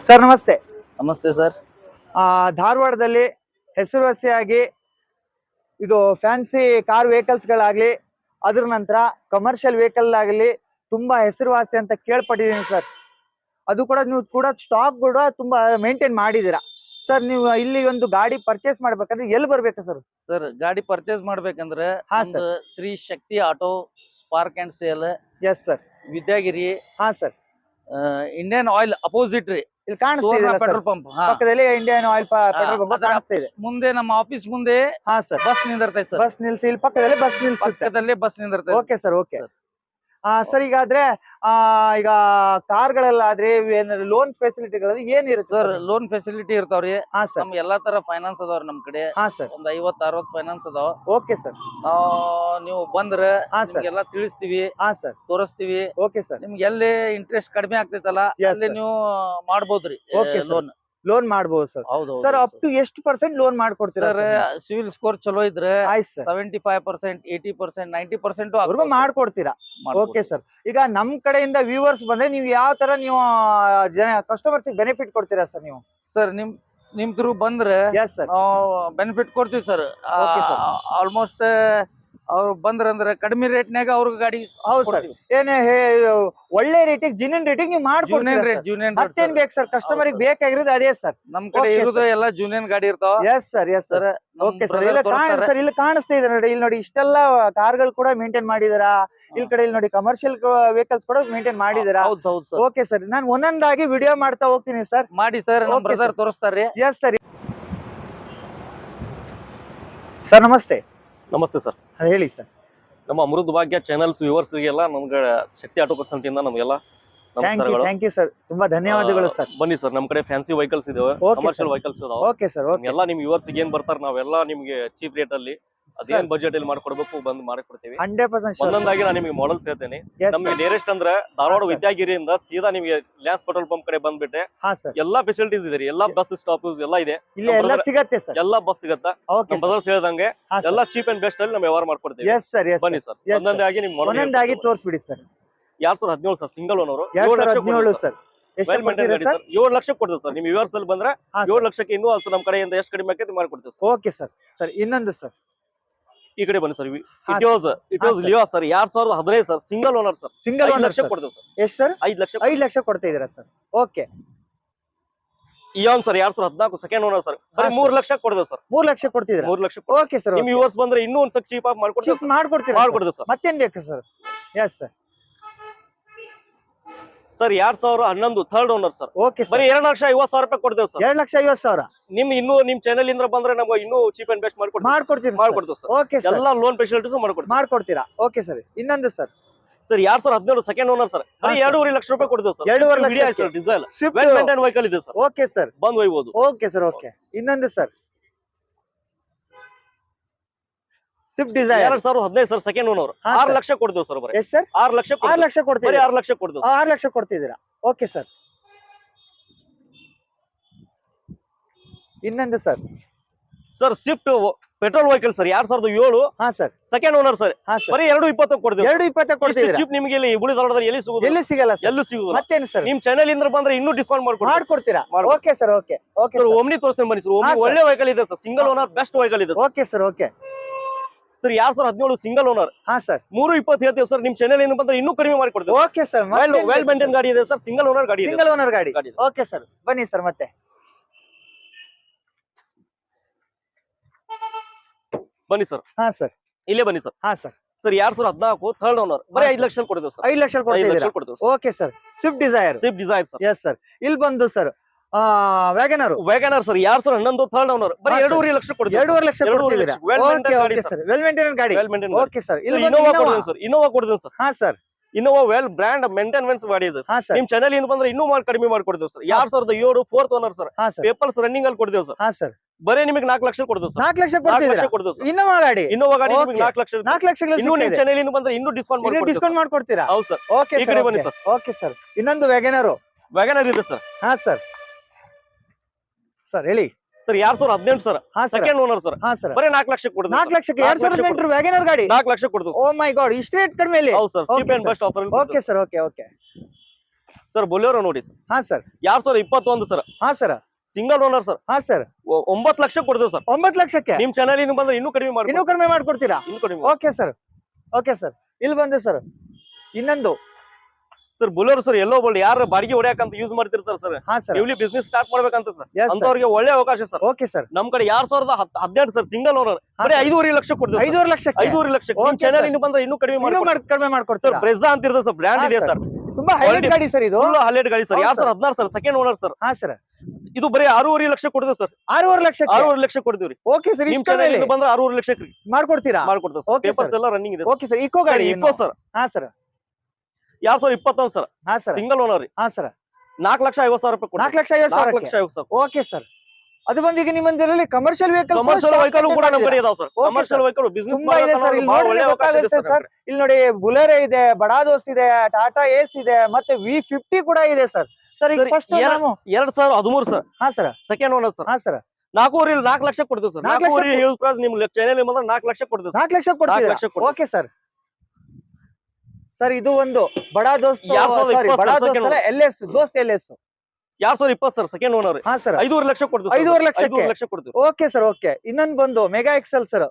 Sir ನಮಸ್ತೆ. ನಮಸ್ತೆ sir. ಧಾರವಾಡದಲ್ಲಿ ಹೆಸರುವಾಸಿಯಾಗಿ ಇದು ಫ್ಯಾನ್ಸಿ ಕಾರ್ ವೆಹಿಕಲ್ಸ್ಗಳಾಗಲಿ, ಅದ್ರ ನಂತರ ಕಮರ್ಷಿಯಲ್ ವೆಹಿಕಲ್ ಆಗಲಿ ತುಂಬಾ ಹೆಸರುವಾಸಿ ಅಂತ ಕೇಳ್ಪಟ್ಟಿದ್ದೀನಿ ಸರ್. ಅದು ಕೂಡ ನೀವು ಕೂಡ ಸ್ಟಾಕ್ ಕೂಡ ತುಂಬಾ ಮೇಂಟೈನ್ ಮಾಡಿದ್ದೀರಾ ಸರ್. ನೀವು ಇಲ್ಲಿ ಒಂದು ಗಾಡಿ ಪರ್ಚೇಸ್ ಮಾಡ್ಬೇಕಂದ್ರೆ ಎಲ್ಲಿ ಬರ್ಬೇಕು ಸರ್? ಸರ್ ಗಾಡಿ ಪರ್ಚೇಸ್ ಮಾಡ್ಬೇಕಂದ್ರೆ ಹಾ sir. Shri Shakti auto spark and sale, yes sir. Vidyagiri, ಹಾ ಸರ್. ಇಂಡಿಯನ್ ಆಯಿಲ್ ಅಪೋಸಿಟ್ ರೀ, ಇಲ್ಲಿ ಕಾಣಿಸ್ತಿದೆ ಪೆಟ್ರೋಲ್ ಪಂಪ್ ಪಕ್ಕದಲ್ಲಿ ಇಂಡಿಯನ್ ಆಯಿಲ್ ಪೆಟ್ರೋಲ್ ಬಂಕ್ ಕಾಣಿಸ್ತಾ ಇದೆ. ಮುಂದೆ ನಮ್ಮ ಆಫೀಸ್ ಮುಂದೆ ಹಾ ಸರ್. ಬಸ್ ನಿಂದಿರ್ತೈತೆ ಸರ್. ಬಸ್ ನಿಲ್ಸಿ, ಇಲ್ಲಿ ಪಕ್ಕದಲ್ಲಿ ಬಸ್ ನಿಲ್ಸುತ್ತೆ. ಪಕ್ಕದಲ್ಲೇ ಬಸ್ ನಿಂದಿರ್ತೈತೆ. Okay sir, okay sir. ಈಗಾದ್ರೆ ಈಗ ಕಾರ್ಗಳಲ್ಲಾದ್ರೆ ಲೋನ್ ಫೆಸಿಲಿಟಿಗಳಲ್ಲಿ ಏನಿರುತ್ತೆ ಸರ್? ಲೋನ್ ಫೆಸಿಲಿಟಿ ಇರ್ತಾವ್ರಿ. ಹಾ ಸರ್. ನಮ್ ಎಲ್ಲಾ ತರ ಫೈನಾನ್ಸ್ ಅದಾವ್ರಿ ನಮ್ ಕಡೆ. ಹಾ ಸರ್. ಒಂದ್ 50-60 ಫೈನಾನ್ಸ್ ಅದಾವ. Okay sir. ನೀವು ಬಂದ್ರೆ ಹಾ ಸರ್. ಎಲ್ಲ ತಿಳಿಸ್ತೀವಿ, ಹಾ ಸರ್. ತೋರಿಸ್ತೀವಿ. Okay sir. ನಿಮ್ಗೆ ಎಲ್ಲಿ ಇಂಟ್ರೆಸ್ಟ್ ಕಡಿಮೆ ಆಗ್ತೈತಲ್ಲ Yes, ಅಲ್ಲಿ sir. ನೀವು ಮಾಡ್ಬೋದ್ರಿ Okay, sir. ಲೋನ್. ಲೋನ್ ಮಾಡಬಹುದು ಸರ್. ಹೌದು ಸರ್ ಅಪ್ ಟು ಎಷ್ಟು ಪರ್ಸೆಂಟ್ ಲೋನ್ ಮಾಡ್ಕೊಡ್ತೀರಾ ಸರ್? ಸಿವಿಲ್ ಸ್ಕೋರ್ ಚಲೋ ಇದ್ರೆ ಆಯ್ತು ಸರ್. 75%, 80%, 90% ಅವ್ರಿಗೂ ಮಾಡ್ಕೊಡ್ತೀರಾ? Okay sir. ಈಗ ನಮ್ ಕಡೆಯಿಂದ ವ್ಯೂವರ್ಸ್ ಬಂದ್ರೆ ನೀವು ಯಾವ ತರ ನೀವು ಕಸ್ಟಮರ್ಸ್ ಬೆನಿಫಿಟ್ ಕೊಡ್ತೀರಾ ಸರ್ ನೀವು? ಸರ್ ನಿಮ್ ಥ್ರೂ ಬಂದ್ರೆ ಎಸ್ ಸರ್. ಬೆನಿಫಿಟ್ ಕೊಡ್ತೀವಿ ಸರ್. Okay, sir. ಆಲ್ಮೋಸ್ಟ್ ಅವ್ರು ಬಂದ್ರಂದ್ರೆ ಕಡಿಮೆ ರೇಟ್ನಾಗ ಅವ್ರಿಗೆ ಗಾಡಿ ಹೌದು ಸರ್. ಏನೇ ಒಳ್ಳೆ ರೇಟಿಗೆ ಜೀನಿಯನ್ ರೇಟಿಗೆ ನೀವು ಮಾಡ್ಕೊಡ್ತೀರಾ? ಜೂನಿಯನ್ ಮತ್ತೇನ್ ಬೇಕು ಸರ್? ಕಸ್ಟಮರ್ ಬೇಕಾಗಿರೋದು ಅದೇ ಸರ್. ನಮ್ ಕಡೆ Okay, ಇರೋದು sir. ಎಲ್ಲ ಜೂನಿಯನ್ ಗಾಡಿ ಇರ್ತಾವ. S sir, yes sir. Okay sir. ಇಲ್ಲ ಸರ್, ಇಲ್ಲಿ ಕಾಣಿಸ್ತಾ ಇದೆ ನೋಡಿ. ಇಲ್ಲಿ ನೋಡಿ ಇಷ್ಟೆಲ್ಲ ಕಾರ್ಗಳು ಕೂಡ ಮೇಂಟೈನ್ ಮಾಡಿದಾರಾ. ಇಲ್ಲಿ ಕಡೆ ಇಲ್ಲಿ ನೋಡಿ ಕಮರ್ಷಿಯಲ್ ವೆಹಿಕಲ್ಸ್ ಕೂಡ ಮೇಂಟೈನ್ ಮಾಡಿದಾರಾ. ಹೌದು ಸರ್. Okay sir. ನಾನು ಒಂದೊಂದಾಗಿ ವಿಡಿಯೋ ಮಾಡ್ತಾ ಹೋಗ್ತೀನಿ ಸರ್. ಮಾಡಿ ಸರ್. ನಮ್ಮ Okay, ಬ್ರದರ್ sir. ತೋರಿಸ್ತಾರ್ರಿ. Yes sir. ಸರ್ ನಮಸ್ತೆ. ನಮಸ್ತೆ ಸರ್. ಹೇಳಿ ಸರ್. ನಮ್ಮ ಅಮೃತ ಭಾಗ್ಯ ಚಾನೆಲ್ಸ್ ವ್ಯೂವರ್ಸ್ಗೆಲ್ಲ ನಮ್ಗೆ ಶಕ್ತಿ ಆಟೋ ಪರ್ಸೆಂಟ್ ಇಂದ ನಮಗೆಲ್ಲ ನಮಸ್ಕಾರಗಳು. Thank you sir. ತುಂಬಾ ಧನ್ಯವಾದಗಳು ಸರ್. ಬನ್ನಿ ಸರ್, ನಮ್ ಕಡೆ ಫ್ಯಾನ್ಸಿ ವೆಹಿಕಲ್ಸ್ ಇದಾವೆ, Okay, ಕಮರ್ಷಿಯಲ್ sir. ವೆಹಿಕಲ್ಸ್ ಇದಾವೆ. Okay sir. ಓಕೆ ಎಲ್ಲ ನಿಮ್ ವ್ಯೂವರ್ಸ್ ಏನ್ ಬರ್ತಾರ ನಾವೆಲ್ಲ ನಿಮ್ಗೆ ಚೀಪ್ ರೇಟ್ ಅಲ್ಲಿ ಅದೇನ್ ಬಜೆಟ್ ಅಲ್ಲಿ ಮಾಡ್ಕೊಡ್ಬೇಕು ಬಂದ್ ಮಾಡಿಕೊಡ್ತೀವಿ. 100% ಒಂದೊಂದಾಗಿ ನಾನು ನಿಮ್ಗೆ ಮಾಡಲ್ಸ್ ಹೇಳ್ತೇನೆ. ನಮ್ಗೆ ನೇರೆಸ್ಟ್ ಅಂದ್ರೆ ಧಾರವಾಡ sir. ವಿದ್ಯಾಗಿರಿಯಿಂದ ಸೀದಾ ನಿಮ್ಗೆ ಲ್ಯಾನ್ಸ್ ಪೆಟ್ರೋಲ್ ಪಂಪ್ ಕಡೆ ಬಂದ್ಬಿಟ್ಟೆ ಹಾ ಸರ್. ಎಲ್ಲಾ ಫೆಸಿಲಿಟೀಸ್ ಇದೆ ರೀ. ಎಲ್ಲಾ ಬಸ್ ಸ್ಟಾಪ್ಸ್ ಎಲ್ಲ ಇದೆ, ಇಲ್ಲಿ ಎಲ್ಲ ಸಿಗತ್ತೆ ಸರ್. ಎಲ್ಲಾ ಬಸ್ ಸಿಗತ್ತಾ. ಓಕೆ ನಮ್ ಬ್ರದರ್ಸ್ ಹೇಳ್ದಂಗೆ ಎಲ್ಲ ಚೀಪ್ ಅಂಡ್ ಬೆಸ್ಟ್ ಅಲ್ಲಿ ನಾವು ವ್ಯವಹಾರ ಮಾಡ್ಕೊಡ್ತೀವಿ. Yes sir. ಎಸ್ ಬನ್ನಿ ಸರ್, Yes, sir. ಒಂದೊಂದಾಗಿ ನಿಮ್ ಒಂದೊಂದಾಗಿ ತೋರಿಸ್ಬಿಡಿ ಸರ್. 2017 ಸರ್, ಸಿಂಗಲ್ ಓನರ್, 2017 ಸರ್. ಎಷ್ಟು ಕೊಡ್ತೀರಾ ಸರ್? 7 ಲಕ್ಷ ಕೊಡ್ತೀವಿ ಸರ್. ನಿಮ್ ವ್ಯೂವರ್ಸ್ ಅಲ್ಲಿ ಬಂದ್ರೆ ಹಾ 7 ಸರ್. ಲಕ್ಷಕ್ಕೆ ಇನ್ನೂ ಅಲ್ಸ ನಮ್ ಕಡೆಯಿಂದ ಎಷ್ಟು ಕಡಿಮೆ ಆಕೈತಿ ಮಾಡ್ಕೊಡ್ತೀವಿ ಸರ್. Okay sir. ಸರ್ ಇನ್ನೊಂದು ಸರ್. ಈ ಕಡೆ ಬನ್ನಿ ಸರ್. ಹಾ, ಇಟ್ ವಾಸ್ ಹಾ, sir. Leo sir, 2015 sir, single owner sir. Single 5 owner lakh ಕೊಡ್ತೀವಿ ಸರ್. ಎಷ್ಟು ಸರ್? 5 ಲಕ್ಷ. 5 ಲಕ್ಷ ಕೊಡ್ತಾ ಇದೀರಾ sir? Okay. Eon sir 2014 second owner sir, ಬರೀ ಹಾ, 3 sir. ಲಕ್ಷ ಕೊಡ್ತೀವಿ ಸರ್. 3 ಲಕ್ಷ ಕೊಡ್ತಿದ್ದೀರಾ? 3 ಲಕ್ಷ. Okay sir. ನಿಮ್ ವ್ಯೂವರ್ಸ್ ಬಂದ್ರೆ ಇನ್ನೂ ಒಂದ್ ಸ್ವಲ್ಪ ಚೀಪ್ ಆಗಿ ಮಾಡ್ಕೊಡ್ತೀವಿ ಚಿಪ್ ಮಾಡ್ಕೊಡ್ತೀರಾ? ಮಾಡ್ಕೊಡ್ತೀವಿ ಸರ್. ಮತ್ತೇನ್ ಬೇಕು sir? Yes sir. Sir 2011 third owner sir, okay ಬರೀ ಸರ್. 2,50,000 ರೂಪಾಯಿ ಕೊಡ್ತೇವೆ ಸರ್. 2,50,000 ನಿಮ್ ಇನ್ನೂ ನಿಮ್ ಚಾನೆಲ್ ಇಂದ ಬಂದ್ರೆ ನಮ್ಗೆ ಇನ್ನೂ ಚೀಪ್ ಅಂಡ್ ಬೆಸ್ಟ್ ಮಾಡ್ಕೊಡ್ತೀರಾ? ಮಾಡ್ಕೊಡ್ತೀವಿ ಸರ್. Okay sir. ಎಲ್ಲಾ ಲೋನ್ ಫೆಸಿಲಿಟೀಸ್ ಮಾಡ್ಕೊಡ್ತೀವಿ. ಮಾಡ್ಕೊಡ್ತೀರಾ? Okay sir. ಇನ್ನೊಂದು sir. Sir 2017 second owner sir, ಬರೀ ಹಾ, sir. 2.5 ಲಕ್ಷ ರೂಪಾಯಿ ಕೊಡ್ತೇವೆ ಸರ್. 2.5 ಲಕ್ಷಕ್ಕೆ? Sir diesel Swift. Well maintain vehicle ಇದೆ ಸರ್, ಓಕೆ ಸರ್. ಬಂದ್ ಒಯ್ಬೋದು. Okay sir. ಓಕೆ. ಇನ್ನೊಂದು sir. Swift Dzire 2015 sir, second owner, ಹಾ, 6 sir. ಲಕ್ಷ ಕೊಡ್ತೇವೆ ಸರ್. ಬರೀ ಎಸ್ ಸರ್. 6 ಲಕ್ಷ 6 ಕೊಡ್ತೇವೆ. ಲಕ್ಷ ಬರೀ ಕೊಡ್ತೀರಾ? 6 ಲಕ್ಷ ಕೊಡ್ತೇವೆ. 6 ಲಕ್ಷ ಕೊಡ್ತಿದ್ದೀರಾ? Okay sir. ಇನ್ನೊಂದು sir. Sir Swift petrol vehicle sir, 2007 ಹಾ ಸರ್. ಸೆಕೆಂಡ್ ಓನರ್ ಸರ್, ಹಾ ಸರ್. ಬರೀ 2.20 ಕೊಡ್ತೇವೆ. 2.20 ಕೊಡ್ತಿದ್ದೀರಾ? ಚೀಪ್ ನಿಮಗೆ ಇಲ್ಲಿ ಹುಳಿ ಧಾರವಾಡದಲ್ಲಿ ಎಲ್ಲಿ ಸಿಗುದು? ಎಲ್ಲಿ ಸಿಗಲ್ಲ ಸರ್? ಎಲ್ಲೂ ಸಿಗುದಿಲ್ಲ. ಮತ್ತೇನು ಸರ್? ನಿಮ್ ಚಾನೆಲ್ ಇಂದ ಬಂದ್ರೆ ಇನ್ನೂ ಡಿಸ್ಕೌಂಟ್ ಮಾಡ್ಕೊಡ್ತೀರಾ? Okay sir. Okay. Okay sir sir. Omni ತೋರಿಸ್ತೇನೆ ಬನ್ನಿ ಸರ್. ಹಾ, ಓಮ್ನಿ sir. ಒಳ್ಳೆ ವೆಹಿಕಲ್ ಇದೆ sir, single owner best vehicle ಇದೆ sir. Okay sir. Okay. Sir 2017 single owner, ಹಾ ಸರ್. 3.20 ಹೇಳ್ತೇವೆ ಸರ್. ನಿಮ್ ಚಾನೆಲ್ ಇಂದ ಬಂದ್ರೆ ಇನ್ನೂ ಕಡಿಮೆ ಮಾಡಿಕೊಡ್ತೇವೆ. Okay sir. ವೆಲ್ ಮೇಂಟೈನ್ ಗಾಡಿ ಇದೆ ಸರ್, ಸಿಂಗಲ್ ಓನರ್ ಗಾಡಿ ಇದೆ. ಸಿಂಗಲ್ ಓನರ್ ಗಾಡಿ. ಗಾಡಿ ಇದೆ. Okay sir. ಬನ್ನಿ ಸರ್. ಮತ್ತೆ ಬನ್ನಿ ಸರ್, ಹಾ ಸರ್. ಇಲ್ಲೇ ಬನ್ನಿ ಸರ್. ಹಾ ಸರ್. ಸರ್ 2014 ಥರ್ಡ್ ಓನರ್, ಬರೀ ಹಾ, 5 ಲಕ್ಷ ಕೊಡ್ತೇವೆ ಸರ್. 5 ಲಕ್ಷ 5 ಲಕ್ಷ ಕೊಡ್ತಿದ್ದೀರಾ? ಕೊಡ್ತೇವೆ sir. Okay sir. Swift Dzire. Swift Dzire sir. Yes sir. ಇಲ್ಲಿ ಬಂದು sir WagonR. WagonR sir 2011 third owner, ಬರೀ ಹಾ, sir. 2.5 ಲಕ್ಷ ಕೊಡ್ತೇವೆ. 2.5 ಲಕ್ಷ ಕೊಡ್ತಿದ್ದೀರಾ? Well okay. maintained ಗಾಡಿ okay sir. Sir. Well maintain ಗಾಡಿ. Well maintain. Okay sir. ಇಲ್ಲಿ ಇನ್ನೋವಾ ಬಂದು ಕೊಡ್ತೇವೆ ಸರ್. ಇನ್ನೋವಾ ಕೊಡ್ತೇವೆ ಸರ್. ಹಾ sir. Innova well brand maintenance ಗಾಡಿ ಇದೆ ಹಾ ಸರ್. ಸರ್. ನಿಮ್ ಚಾನೆಲ್ ಇಂದ ಬಂದ್ರೆ ಇನ್ನೂ ಕಡಿಮೆ ಮಾಡ್ಕೊಡ್ತೇವೆ ಸರ್. 2007 ಫೋರ್ತ್ ಓನರ್ ಸರ್, ಹಾ ಸರ್. ಪೇಪರ್ಸ್ ರನ್ನಿಂಗ್ ಅಲ್ಲಿ ಕೊಡ್ತೇವೆ ಸರ್. ಹಾ ಸರ್. ಬರೀ ನಿಮಗೆ 4 ಲಕ್ಷ ಕೊಡ್ತೇವೆ ಸರ್. 4 ಲಕ್ಷ 4 ಕೊಡ್ತಿದ್ದೀರಾ? ಲಕ್ಷ ಕೊಡ್ತೇವೆ ಸರ್. ಇನ್ನೋವಾ ಗಾಡಿ. ಇನ್ನೋವಾ ಗಾಡಿ ನಿಮಗೆ Okay. 4 ಲಕ್ಷ. 4 ಲಕ್ಷಗಳು ಇನ್ನೂ ನಿಮ್ ಸಿಗ್ತಿದೆ. ಚಾನೆಲ್ ಇಂದ ಬಂದ್ರೆ ಇನ್ನೂ ಡಿಸ್ಕೌಂಟ್ ಮಾಡ್ಕೊಡ್ತೇವೆ. ಡಿಸ್ಕೌಂಟ್ ಮಾಡ್ಕೊಡ್ತೀರಾ? ಹೌದು ಸರ್. ಓಕೆ ಈ ಕಡೆ ಬನ್ನಿ ಸರ್. Okay sir. ಇನ್ನೊಂದು ವ್ಯಾಗನರ್. ವ್ಯಾಗನರ್ ಇದೆ ಸರ್. ಹಾ ಸರ್. ಸರ್ ಹೇಳಿ ಸರ್ 2018 ಸರ್, ಹಾ ಸರ್. ಸೆಕೆಂಡ್ ಓನರ್ ಸರ್, ಹಾ ಸರ್. ಬರೀ 4 ಲಕ್ಷ ಕೊಡ್ತೇವೆ. 4 ಲಕ್ಷಕ್ಕೆ 2008 ವ್ಯಾಗನರ್ ಗಾಡಿ. 4 ಲಕ್ಷ ಕೊಡ್ತೇವೆ. ಓ ಮೈ ಗಾಡ್, ಇಷ್ಟು ರೇಟ್ ಕಡಿಮೆ ಇಲ್ಲಿ? ಹೌದು sir, cheap Okay, and sir. Best offer. Okay sir. Okay. Okay. Sir Bolero ನೋಡಿ ಸರ್ ಹಾ ಸರ್ 2021 ಸರ್ ಹಾ ಸರ್ ಸಿಂಗಲ್ ಓನರ್ ಸರ್ ಹಾ ಸರ್ 9 ಲಕ್ಷ ಕೊಡ್ತೇವೆ ಸರ್ 9 ಲಕ್ಷಕ್ಕೆ ನಿಮ್ ಚಾನಲ್ ಇನ್ನು ಬಂದ್ರೆ ಇನ್ನೂ ಕಡಿಮೆ ಮಾಡಿ ಇನ್ನೂ ಕಡಿಮೆ ಮಾಡ್ಕೊಡ್ತೀರಾ? ಇನ್ನೂ ಕಡಿಮೆ ಓಕೆ ಸರ್ ಇಲ್ಲಿ ಬಂದೆ ಸರ್ ಇನ್ನೊಂದು ಸರ್ ಬೊಲೆರೋ ಸರ್ ಎಲ್ಲೋ ಬೋಲ್ಡ್ ಯಾರು ಬಾಡಿಗೆ ಹೊಡ್ಯಾಕಂತ ಯೂಸ್ ಮಾಡ್ತಿರ್ತಾರೆ ಸರ್ ಹಾ ಸರ್ ನೀವು ಬಿಸ್ನೆಸ್ ಸ್ಟಾರ್ಟ್ ಮಾಡ್ಬೇಕಂತ ಸರ್ Yes, sir. ಅಂತವ್ರಿಗೆ ಒಳ್ಳೆ ಅವಕಾಶ ಸರ್ ಓಕೆ ಸರ್ ನಮ್ ಕಡೆ 2018 ಸರ್ ಸಿಂಗಲ್ ಓನರ್ ಹಾ, ಬರೀ sir. 5.5 ಲಕ್ಷ ಕೊಡ್ತೇವೆ 5.5 ಲಕ್ಷಕ್ಕೆ 5.5 ಲಕ್ಷ ನಿಮ್ Okay, ಚಾನಲ್ sir. ಇನ್ನು ಬಂದ್ರೆ ಇನ್ನೂ ಕಡಿಮೆ ಇನ್ನೂ ಮಾಡಿ ಕಡಿಮೆ ಸರ್ ಮಾಡ್ಕೊಡ್ತೀರಾ? ಬ್ರೆಜಾ ಅಂತ ಇರ್ತದೆ ಸರ್ ಬ್ರ್ಯಾಂಡ್ ಹಾ, ಇದೆ sir. ಸರ್ ತುಂಬಾ ಹೈಲೈಟ್ Quality- ಗಾಡಿ ಸರ್ ಇದು. ಫುಲ್ ಹೈಲೈಟ್ ಗಾಡಿ ಸರ್ ಹೌದು, 2016 ಸರ್ ಸೆಕೆಂಡ್ ಓನರ್ ಸರ್ ಹಾ ಸರ್ ಇದು ಬರೀ 6.5 ಲಕ್ಷ ಕೊಡ್ತೇವೆ ಸರ್ 6.5 ಲಕ್ಷಕ್ಕೆ 6.5 ಲಕ್ಷ ಕೊಡ್ತೀವಿ ಓಕೆ ಸರ್ ನಿಮ್ ಇಷ್ಟ ಚಾನಲ್ ಮೇಲೆ ಇನ್ನು ಬಂದ್ರೆ 6.5 ಲಕ್ಷಕ್ಕೆ ಮಾಡ್ಕೊಡ್ತೀರಾ? ಮಾಡ್ಕೊಡ್ತೇವೆ ಸರ್ Okay, ಪೇಪರ್ಸ್ sir. ಎಲ್ಲ ರನ್ನಿಂಗ್ ಇದೆ ಓಕೆ ಸರ್ ಇಕೋ ಗಾಡಿ ಇಕೋ ಸರ್ ಹಾ ಸರ್ 2021 ಸರ್ ಹಾ ಸರ್ ಸಿಂಗಲ್ ಓನರ್ ರೀ ಹಾ ಸರ್ 4,50,000 ರೂಪಾಯಿ 4 ಲಕ್ಷ 50 4 ಸಾವಿರಕ್ಕೆ ಲಕ್ಷ ಸರ್ ಓಕೆ ಸರ್ ಅದು ಬಂದು ಈಗ ನಿಮ್ಮಂದಿರಲ್ಲಿ ಕಮರ್ಷಿಯಲ್ ವೆಹಿಕಲ್ ಕಮರ್ಷಿಯಲ್ ವೆಹಿಕಲ್ ಕೂಡ ನಮ್ಮ ಕಡೆ ಇದಾವ sir Okay, commercial sir. Vehicle business ತುಂಬಾ ಇದೆ ಸರ್ ಇಲ್ಲಿ ನೋಡಿದ್ರೆ ಒಳ್ಳೆ ಅವಕಾಶ ಇದೆ ಗೊತ್ತಾಗುತ್ತೆ ಸರ್ ಸರ್ ಇಲ್ಲಿ ನೋಡಿ ಬುಲೆರೋ ಇದೆ ಬಡಾದೋಸ್ ಇದೆ ಟಾಟಾ ಏಸ್ ಇದೆ ಮತ್ತೆ V50 ಕೂಡ ಇದೆ ಸರ್ ಈಗ ಸರ್, ಫಸ್ಟ್ ನಾವು 2013 ಸರ್ ಹಾ ಸರ್ ಸೆಕೆಂಡ್ ಓನರ್ ಸರ್ ಹಾ ಸರ್ 4 ಲಕ್ಷ ಕೊಡ್ತೀವಿ ಸರ್ 4 ಲಕ್ಷ 4 ಯೂಸ್ ಪ್ರೈಸ್ ನಿಮ್ ಚಾನೆಲ್ ಬಂದ್ರೆ 4 ಲಕ್ಷ ಕೊಡ್ತೀವಿ ಸರ್ 4 ಲಕ್ಷ ಕೊಡ್ತೀರಾ? 4 ಲಕ್ಷ ಕೊಡ್ತೀವಿ. ಓಕೆ ಸರ್ ಸರ್ ಇದು ಒಂದು ಬಡಾ ದೋಸ್ತ್ 2020 ಸಾರಿ ಬಡಾ second ದೋಸ್ತ್ ಅಲ್ಲ LS ದೋಸ್ತ್ LS 2020 ಸರ್ ಸೆಕೆಂಡ್ ಓನರ್ ಹಾ ಸರ್ 5.5 ಲಕ್ಷ ಕೊಡ್ತೀವಿ 5.5 ಲಕ್ಷಕ್ಕೆ? 5 ಲಕ್ಷ ಕೊಡ್ತೀವಿ ಓಕೆ ಸರ್ ಓಕೆ ಇನ್ನೊಂದು ಬಂದು ಮೆಗಾ ಎಕ್ಸೆಲ್ ಸರ್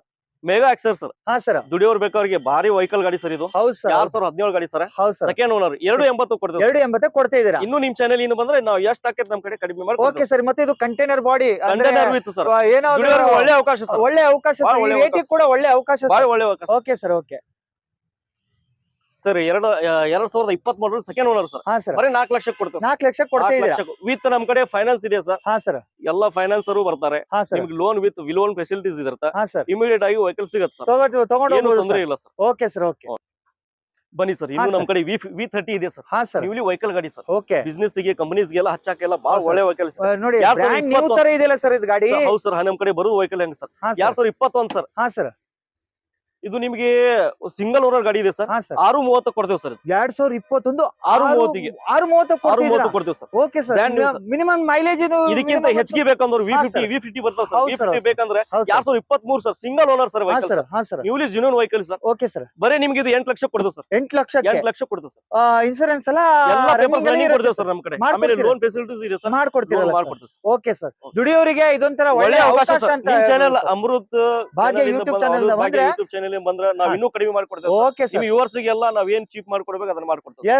ಮೆಗಾ ಎಕ್ಸರ್ ಸರ್ ಹಾ ಸರ್ ದುಡಿಯೋರ್ ಬೇಕಾವ್ರಿಗೆ ಭಾರಿ ವೆಹಿಕಲ್ ಗಾಡಿ ಸರ್ ಇದು ಹೌದು ಸರ್ 2017 ಗಾಡಿ ಸರ್ ಹೌದು ಸರ್ ಸೆಕೆಂಡ್ ಓನರ್ 280 ಕೊಡ್ತೀವಿ 280 ಕೊಡ್ತಾ ಇದೀರಾ? ಇನ್ನು ನಿಮ್ ಚಾನೆಲ್ ಇನ್ನು ಬಂದ್ರೆ ನಾವು ಎಷ್ಟು ಹಾಕೈತೆ ನಮ್ ಕಡೆ ಕಡಿಮೆ ಮಾಡಿ ಓಕೆ ಸರ್ ಮತ್ತೆ ಇದು container body container with sir ಏನಾದ್ರು ದುಡಿಯೋರ್ಗೆ ಒಳ್ಳೆ ಅವಕಾಶ ಸರ್ ಒಳ್ಳೆ ಅವಕಾಶ ಭಾಳ ಸರ್ ಒಳ್ಳೆ ರೇಟಿಗೆ ಅವಕಾಶ. ಕೂಡ ಒಳ್ಳೆ ಅವಕಾಶ ಭಾಳ ಒಳ್ಳೆ ಅವಕಾಶ okay sir okay sir 2023 second owner sir ಹಾ ಸರ್ ಬರೀ 4 ಲಕ್ಷ ಕೊಡ್ತೀವಿ 4 ಲಕ್ಷ ಕೊಡ್ತಾ ಇದೀರಾ? ವಿತ್ ನಮ್ ಕಡೆ ಫೈನಾನ್ಸ್ ಇದೆ ಸರ್ ಹಾ ಸರ್ ಎಲ್ಲ ಫೈನಾನ್ಸರು ಬರ್ತಾರೆ ಹಾ ಸರ್ ನಿಮ್ಗೆ ಲೋನ್ ವಿತ್ ಲೋನ್ ಫೆಸಿಲಿಟೀಸ್ ಇರುತ್ತೆ ಹಾ ಸರ್ ಇಮಿಡಿಯೇಟ್ ಆಗಿ ವೆಹಿಕಲ್ ಸಿಗುತ್ತೆ ಸರ್ ತಗೊಂಡು ಏನು ಹೋಗ್ಬೋದು ತೊಂದರೆ ಇಲ್ಲ ಸರ್ ಓಕೆ ಸರ್ ಓಕೆ ಬನ್ನಿ ಸರ್ ಹಾ, ಇನ್ನು sir. ನಮ್ ಕಡೆ V30 ಇದೆ ಸರ್ ಹಾ ಸರ್ ನ್ಯೂಲಿ ವೆಹಿಕಲ್ ಗಾಡಿ ಸರ್ ಓಕೆ ಬಿಸ್ನೆಸ್ ಗೆ ಕಂಪನೀಸ್ ಗೆಲ್ಲ ಹಚ್ಚಾಕೆಲ್ಲ ಬಹಳ ಹಾ, sir. ಒಳ್ಳೆ ವೆಹಿಕಲ್ ನೋಡಿ ಯಾರ್ ಸರ್ ಬ್ರ್ಯಾಂಡ್ ನ್ಯೂ 21? ತರ ಇದೆಯಲ್ಲ ಸರ್ ಇದು ಗಾಡಿ ಹೌದು ಸರ್ ನಮ್ ಕಡೆ ಬರೋದು ವೆಹಿಕಲ್ ಹೆಂಗ್ ಸರ್ ಹಾ ಸರ್ 2021 ಸರ್ ಹಾ ಸರ್ ಇದು ನಿಮಗೆ ಸಿಂಗಲ್ ಓನರ್ ಗಾಡಿ ಇದೆ ಸರ್ ಹಾ ಸರ್ 630 ಕೊಡ್ತೇವೆ ಸರ್ 2021 630 ಗೆ 630 ಕೊಡ್ತೀರಾ? 630 ಕೊಡ್ತೇವೆ sir okay sir Brand new, sir. Minimum mileage ಇದಕ್ಕಿಂತ ಹೆಚ್ಚಿಗೆ ಬೇಕಂದ್ರೆ ಹಾ, V50 sir. V50 ಬರ್ತಾವ ಸರ್ ಹೌದು, sir, V50 ಹೌದು, ಬೇಕಂದ್ರೆ ಹೌದು sir 2023 sir single owner sir ಹಾ ವೆಹಿಕಲ್ ಸರ್ ಹಾ sir newly genuine vehicle sir okay sir ಬರೀ ನಿಮ್ಗೆ ಇದು 8 ಲಕ್ಷ ಕೊಡ್ತೇವೆ ಸರ್ 8 ಲಕ್ಷಕ್ಕೆ 8 ಲಕ್ಷ ಕೊಡ್ತೇವೆ ಸರ್ ಇನ್ಸೂರೆನ್ಸ್ ಎಲ್ಲ ಎಲ್ಲ ಪೇಪರ್ಸ್ running ರನ್ನಿಂಗ್ ಇರುತ್ತೆ ಕೊಡ್ತೇವೆ ಸರ್ ನಮ್ ಕಡೆ ಆಮೇಲೆ ಮಾಡ್ಕೊಡ್ತೀರಾ ಲೋನ್ ಫೆಸಿಲಿಟೀಸ್ ಇದೆ ಸರ್ ಮಾಡ್ಕೊಡ್ತೀರಲ್ಲ ಸರ್? ಮಾಡ್ಕೊಡ್ತೇವೆ ಸರ್ ಓಕೆ ಸರ್ ದುಡಿಯೋರಿಗೆ ಇದೊಂಥರ ಒಳ್ಳೆ ಅವಕಾಶ ಸರ್ ಅಂತ ನಿಮ್ ಚಾನೆಲ್ ಹೇಳ್ಬೋದು sir. ಅಮೃತ್ ಭಾಗ್ಯ YouTube channel ಇಂದ ಬಂದ್ರೆ- ಯೂಟ್ಯೂಬ್ ಚಾನೆಲ್ ಬಂದ್ರೆ ನಾವು ಹಾ. ಇನ್ನೂ ಕಡಿಮೆ ಮಾಡ್ಕೊಡ್ತೇವೆ ಓಕೆ ನಿಮ್ ಸರ್ ವ್ಯೂವರ್ಸ್ ಗೆಲ್ಲ ನಾವ್ ಏನ್ ಚೀಪ್ ಮಾಡ್ಕೊಡ್ಬೇಕು ಅದನ್ನ ಮಾಡ್ಕೊಡ್ತೇವೆ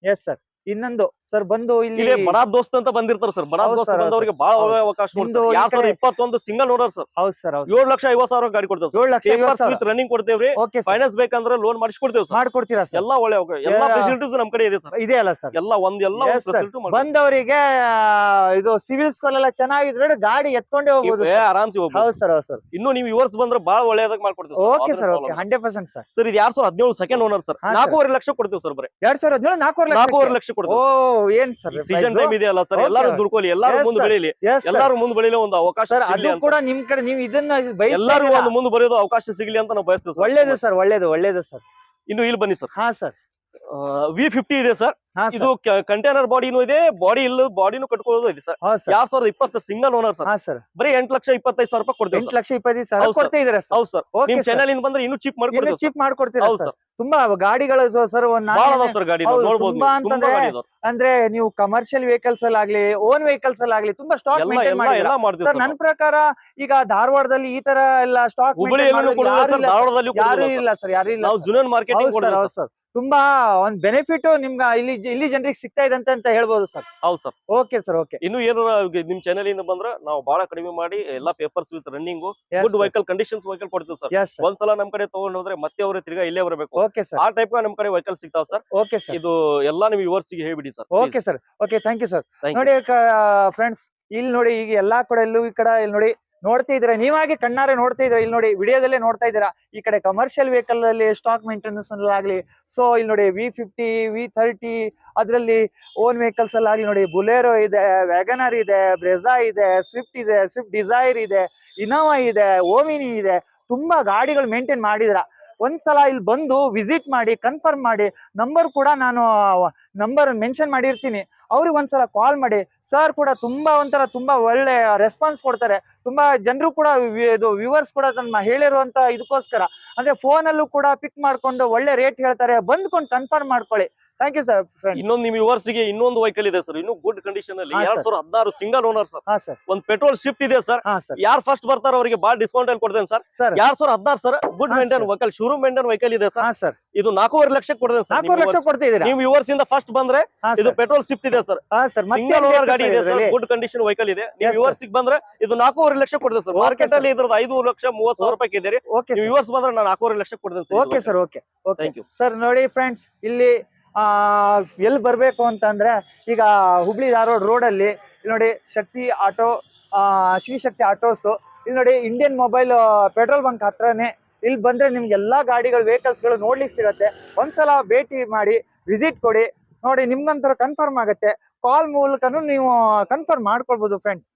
ಎಸ್ ಸರ್ ಇನ್ನೊಂದು ಸರ್ ಬಂದು ಇಲ್ಲಿ ಇಲ್ಲಿ ಬಡಾ ದೋಸ್ತ್ ಅಂತ ಬಂದಿರ್ತಾರೆ ಸರ್ ಬಡಾ ಹೌದು ದೋಸ್ತ್ sir, ಹೌದು ಬಂದವರಿಗೆ ಬಹಳ ಹೌದು. ಒಳ್ಳೆ ಅವಕಾಶ ನಿಮ್ದು ಈ ಕಡೆ- 2021 ಸಿಂಗಲ್ ಓನರ್ ಸರ್ ಹೌದು ಸರ್ ಹೌದು 7,50,000 ಗಾಡಿ ಕೊಡ್ತೇವೆ 7 ಲಕ್ಷ ಪೇಪರ್ಸ್ ವಿತ್ ರನ್ನಿಂಗ್ ಕೊಡ್ತೇವ್ರಿ ಓಕೆ ಸರ್ ಫೈನಾನ್ಸ್ ಬೇಕಂದ್ರೆ ಲೋನ್ ಮಾಡಿಸ್ಕೊಡ್ತೇವೆ ಸರ್ ಮಾಡ್ಕೊಡ್ತೀರಾ ಸರ್ ಎಲ್ಲಾ ಒಳ್ಳೆ ಅವಕಾಶ ಎಲ್ಲಾ Yeah. ಫೆಸಿಲಿಟೀಸ್ ನಮ್ ಕಡೆ ಇದೆ ಸರ್ ಇದೆ ಅಲ್ಲ ಸರ್ ಎಲ್ಲ ಎಲ್ಲ Yes, sir. ಫೆಸಿಲಿಟಿ ಬಂದವರಿಗೆ ಇದು ಸಿವಿಲ್ ಸ್ಕೋರ್ ಎಲ್ಲ ಚೆನ್ನಾಗಿದ್ರೆ ಗಾಡಿ ಎತ್ಕೊಂಡೇ ಹೋಗ್ಬೋದು sir. ಆರಾಮ್ಸಿ ಹೋಗ್ಬೋದು ಹೌದು ಸರ್ ಹೌದು ಸರ್ ಇನ್ನು ನೀವು ವ್ಯೂವರ್ಸ್ ಬಂದ್ರೆ ಬಹಳ ಒಳ್ಳೆಯದಾಗ ಮಾಡ್ಕೊಡ್ತೇವೆ okay sir okay 100% sir sir ಇದು 2017 ಸೆಕೆಂಡ್ ಓನರ್ ಸರ್ ಹಾ, sir. 4.5 ಲಕ್ಷ ಕೊಡ್ತೇವೆ ಸರ್ ಬರೀ 2017 4 4.5 ಲಕ್ಷ ಓ ಕೊಡ್ತೇವೆ ಏನ್ ಸರ್ ಸೀಸನ್ ಟೈಮ್ ಇದೆಯಲ್ಲ ಸರ್ Okay. ಎಲ್ಲಾರು ದುಡ್ಕೊಳ್ಳಿ ಎಲ್ಲಾರು Yes, ಮುಂದೆ sir. ಬೆಳೀಲಿ ಎಲ್ಲಾರು ಮುಂದೆ ಬೆಳೀಲಿ ಒಂದು ಅವಕಾಶ ಸರ್ ಸಿಗ್ಲಿ ಅದು ಅಂತ. ಕೂಡ ನಿಮ್ ಕಡೆ ನೀವು ಇದನ್ನ ಬಯಸ್ತಾ ಎಲ್ಲಾರು ಇದ್ದೀರಾ? ಒಂದು ಮುಂದೆ ಬರೆಯೋದು ಅವಕಾಶ ಸಿಗ್ಲಿ ಅಂತ ನಾವು ಬಯಸ್ತೇವೆ ಸರ್ ಒಳ್ಳೇದು ಸರ್ ಒಳ್ಳೇದು ಸರ್ ಇನ್ನು ಇಲ್ಲಿ ಬನ್ನಿ ಸರ್ ಹಾ ಸರ್ V50 ಇದೆ ಸರ್ ಹಾ ಇದು ಸರ್ ಕಂಟೈನರ್ ಬಾಡಿನೂ ಇದೆ ಬಾಡಿನೂ ಕಟ್ಕೊಳ್ಳೋದು ಇದೆ ಸರ್ ಹಾ ಸರ್ 2020 ಸಿಂಗಲ್ ಓನರ್ ಸರ್ ಹಾ ಸರ್ ಬರೀ 8,25,000 ರೂಪಾಯಿ ಕೊಡ್ತೇವೆ 8 ಸರ್ ಲಕ್ಷ 25,000 ಹೌದು sir. ಕೊಡ್ತಾ ಇದೀರಾ ಸರ್ ಹೌದು ಸರ್ Okay, ನಿಮ್ sir. ಚಾನೆಲ್ ಇಂದ ಬಂದ್ರೆ ಇನ್ನೂ ಚೀಪ್ ಇನ್ನೂ ಮಾಡ್ಕೊಡ್ತೇವೆ ಚೀಪ್ ಮಾಡ್ಕೊಡ್ತೀರಾ ಹೌದು ಸರ್ ಸರ್ ತುಂಬಾ ಗಾಡಿಗಳು ಸರ್ ಒಂದ್ ಬಹಳ ನಾಲ್ಕು ಅದಾವ ಸರ್ ಗಾಡಿ ಹೌದು, ನೋಡ್ಬೋದು ತುಂಬಾ ನೀವು. ತುಂಬಾ ಅಂತಂದ್ರೆ ಗಾಡಿ ಇದಾವೆ. ಅಂದ್ರೆ ನೀವು ಕಮರ್ಷಿಯಲ್ ವೆಹಿಕಲ್ಸ್ ಅಲ್ಲಿ ಆಗ್ಲಿ ಓನ್ ವೆಹಿಕಲ್ಸ್ ಅಲ್ಲಿ ಆಗ್ಲಿ ತುಂಬಾ ಸ್ಟಾಕ್ ಎಲ್ಲ ಮೇಂಟೈನ್ ಎಲ್ಲ ಮಾಡಿಲ್ಲ ಎಲ್ಲ ಮಾಡ್ತೀವಿ ಸರ್ ನನ್ನ ಪ್ರಕಾರ ಈಗ ಧಾರವಾಡದಲ್ಲಿ ಈ ತರ ಎಲ್ಲ ಸ್ಟಾಕ್ ಹುಬ್ಬಳ್ಳಿಯಲ್ಲೂ ಕೊಡೋದಿಲ್ಲ ಸರ್ ಧಾರವಾಡದಲ್ಲಿ ಯಾರು ಇಲ್ಲ ಸರ್ ಯಾರು ಇಲ್ಲ ನಾವು ಜುನನ್ ಮಾರ್ಕೆಟಿಂಗ್ ಹೌದು ಸರ್ ಕೊಡೋದು ಹೌದು ಸರ್ ತುಂಬಾ ಒಂದ್ ಬೆನಿಫಿಟ್ ನಿಮ್ಗೆ ಇಲ್ಲಿ ಜನರಿಗೆ ಸಿಗ್ತಾ ಇದೆ ಅಂತ ಹೇಳ್ಬೋದು ಸರ್ ಹೌದು ಸರ್ ಓಕೆ ಸರ್ ಓಕೆ ಇನ್ನು ಏನು ನಿಮ್ ಚಾನೆಲ್ ಇಂದ ಬಂದ್ರೆ ನಾವು ಬಹಳ ಕಡಿಮೆ ಮಾಡಿ ಎಲ್ಲಾ papers with running good vehicle conditions vehicle ಕೊಡ್ತೀವಿ ಸರ್ ಎಸ್ ಸರ್ ಒಂದ್ಸಲ ನಮ್ ಕಡೆ ತಗೊಂಡ್ ಹೋದ್ರೆ ಮತ್ತೆ ಅವ್ರ ತಿರ್ಗಾ ಇಲ್ಲೇ ಬರಬೇಕು ಓಕೆ ಸರ್ ಆ ಟೈಪ್ ನಮ್ ಕಡೆ ವೆಹಿಕಲ್ ಸಿಗ್ತಾವ ಸರ್ ಓಕೆ ಸರ್ ಇದು ಎಲ್ಲಾ ನಿಮ್ ವ್ಯೂವರ್ಸ್ ಗೆ ಹೇಳ್ಬಿಡಿ sir okay sir okay thank you sir Thank you. ನೋಡಿ ಫ್ರೆಂಡ್ಸ್ ಇಲ್ಲಿ ನೋಡಿ ಈಗ ಎಲ್ಲಾ ಕಡೆ ಈ ಕಡೆ ಇಲ್ಲಿ ನೋಡಿ ನೋಡ್ತಾ ಇದ್ದೀರಾ ನೀವಾಗೆ ಕಣ್ಣಾರೆ ನೋಡ್ತಾ ಇದ್ದೀರಾ ಇಲ್ಲಿ ನೋಡಿ ವಿಡಿಯೋದಲ್ಲೇ ನೋಡ್ತಾ ಇದ್ದೀರಾ ಈ ಕಡೆ ಕಮರ್ಷಿಯಲ್ ವೆಹಿಕಲ್ ಅಲ್ಲಿ ಸ್ಟಾಕ್ ಮೇಂಟೆನೆನ್ಸ್ ಆಗ್ಲಿ ಸೊ ಇಲ್ಲಿ ನೋಡಿ V50 V30 ಅದರಲ್ಲಿ ಓನ್ ವೆಹಿಕಲ್ಸ್ ಅಲ್ಲಿ ಆಗ್ಲಿ ನೋಡಿ ಬುಲೆರೋ ಇದೆ ವ್ಯಾಗನರ್ ಇದೆ ಬ್ರೆಜಾ ಇದೆ ಸ್ವಿಫ್ಟ್ ಡಿಸೈರ್ ಇದೆ ಇನೋವಾ ಇದೆ ಓಮಿನಿ ಇದೆ ತುಂಬಾ ಗಾಡಿಗಳು ಮೇಂಟೈನ್ ಮಾಡಿದ್ರ ಒಂದ್ಸಲ ಇಲ್ಲಿ ಬಂದು ವಿಸಿಟ್ ಮಾಡಿ ಕನ್ಫರ್ಮ್ ಮಾಡಿ ನಂಬರ್ ಕೂಡ ನಾನು ನಂಬರ್ ಮೆನ್ಷನ್ ಮಾಡಿರ್ತೀನಿ, ಅವ್ರಿಗೆ ಒಂದ್ಸಲ ಕಾಲ್ ಮಾಡಿ. ಸರ್ ಕೂಡ ತುಂಬಾ ಒಳ್ಳೆ ರೆಸ್ಪಾನ್ಸ್ ಕೊಡ್ತಾರೆ. ತುಂಬಾ ಜನರು ಕೂಡ ಇದು ವ್ಯೂವರ್ಸ್ ಕೂಡ ತಮ್ಮ ಹೇಳಿರುವಂತ ಇದಕ್ಕೋಸ್ಕರ ಅಂದ್ರೆ ಫೋನಲ್ಲೂ ಕೂಡ ಪಿಕ್ ಮಾಡ್ಕೊಂಡು ಒಳ್ಳೆ ರೇಟ್ ಹೇಳ್ತಾರೆ, ಬಂದ್ಕೊಂಡು ಕನ್ಫರ್ಮ್ ಮಾಡ್ಕೊಳ್ಳಿ. Thank you sir. ಇನ್ನೊಂದು ನಿಮ್ viewers ಗೆ ಇನ್ನೊಂದು ವೆಹಿಕಲ್ ಇದೆ ಸರ್, ಇನ್ನು ಗುಡ್ ಕಂಡೀಷನ್ ಅಲ್ಲಿ ಹಾ, 2016 ಸಿಂಗಲ್ ಓನರ್ ಸರ್. ಹಾ ಸರ್, ಒಂದು ಪೆಟ್ರೋಲ್ ಶಿಫ್ಟ್ ಇದೆ ಸರ್. ಹಾ ಸರ್, ಯಾರು ಫಸ್ಟ್ ಬರ್ತಾರೋ ಅವರಿಗೆ ಬಾಳ ಡಿಸ್ಕೌಂಟ್ ಅಲ್ಲಿ ಕೊಡ್ತೇನೆ ಸರ್. ಸರ್ 2016 ಸರ್, ಗುಡ್ ಹಾ, maintain sir. Vehicle, showroom maintain vehicle ಇದೆ ಸರ್. ಹಾ ಸರ್, ಇದು 4.5 ಲಕ್ಷಕ್ಕೆ ಕೊಡ್ತೇನೆ ಸರ್. 4 ಲಕ್ಷ ಕೊಡ್ತಿದ್ದೀರಾ? ನೀವು ವ್ಯೂವರ್ಸ್ ಇಂದ ಫಸ್ಟ್ ಬಂದ್ರೆ ಹಾ ಇದು ಸರ್, ಪೆಟ್ರೋಲ್ ಶಿಫ್ಟ್ ಇದೆ ಸರ್. ಹಾ ಸರ್, ಸಿಂಗಲ್ ಓನರ್ ಗಾಡಿ ಇದೆ ಸರ್, ಗುಡ್ ಕಂಡೀಷನ್ ವೆಹಿಕಲ್ ಇದೆ. ನೀವು Yes, sir. ವ್ಯೂವರ್ಸ್ ಬಂದ್ರೆ ಇದು 4.5 ಲಕ್ಷ ಕೊಡ್ತೇನೆ ಸರ್. Okay, market sir. ಅಲ್ಲಿ ಇದ್ರದ್ದು 5,30,000 ರೂಪಾಯಿ ಇದೆ. ಓಕೆ ನೀವು ವ್ಯೂವರ್ಸ್ ಬಂದ್ರೆ ನಾನು 4.5 ಲಕ್ಷ ಕೊಡ್ತೇನೆ okay sir. Sir, okay okay thank you sir. ನೋಡಿ ಫ್ರೆಂಡ್ಸ್, ಇಲ್ಲಿ ಎಲ್ಲಿ ಬರ್ಬೇಕು ಅಂತಂದ್ರೆ ಈಗ ಹುಬ್ಳಿ ಧಾರವಾಡ ರೋಡ್ ಅಲ್ಲಿ ಇಲ್ಲಿ ನೋಡಿ ಶಕ್ತಿ ಆಟೋ, ಶಿವಶಕ್ತಿ ಆಟೋಸ್, ಇಲ್ಲಿ ನೋಡಿ ಇಂಡಿಯನ್ ಮೊಬೈಲ್ ಪೆಟ್ರೋಲ್ ಬಂಕ್ ಹತ್ರನೇ. ಇಲ್ಲಿ ಬಂದ್ರೆ ನಿಮ್ಗೆ ಎಲ್ಲಾ ಗಾಡಿಗಳು ವೆಹಿಕಲ್ಸ್ ಗಳು ನೋಡ್ಲಿಕ್ಕೆ ಸಿಗತ್ತೆ. ಒಂದ್ಸಲ ಭೇಟಿ ಮಾಡಿ, ವಿಸಿಟ್ ಕೊಡಿ, ನೋಡಿ ನಿಮ್ಗಂತರ ಕನ್ಫರ್ಮ್ ಆಗತ್ತೆ. ಕಾಲ್ ಮೂಲಕನೂ ನೀವು ಕನ್ಫರ್ಮ್ ಮಾಡ್ಕೊಳ್ಬಹುದು ಫ್ರೆಂಡ್ಸ್.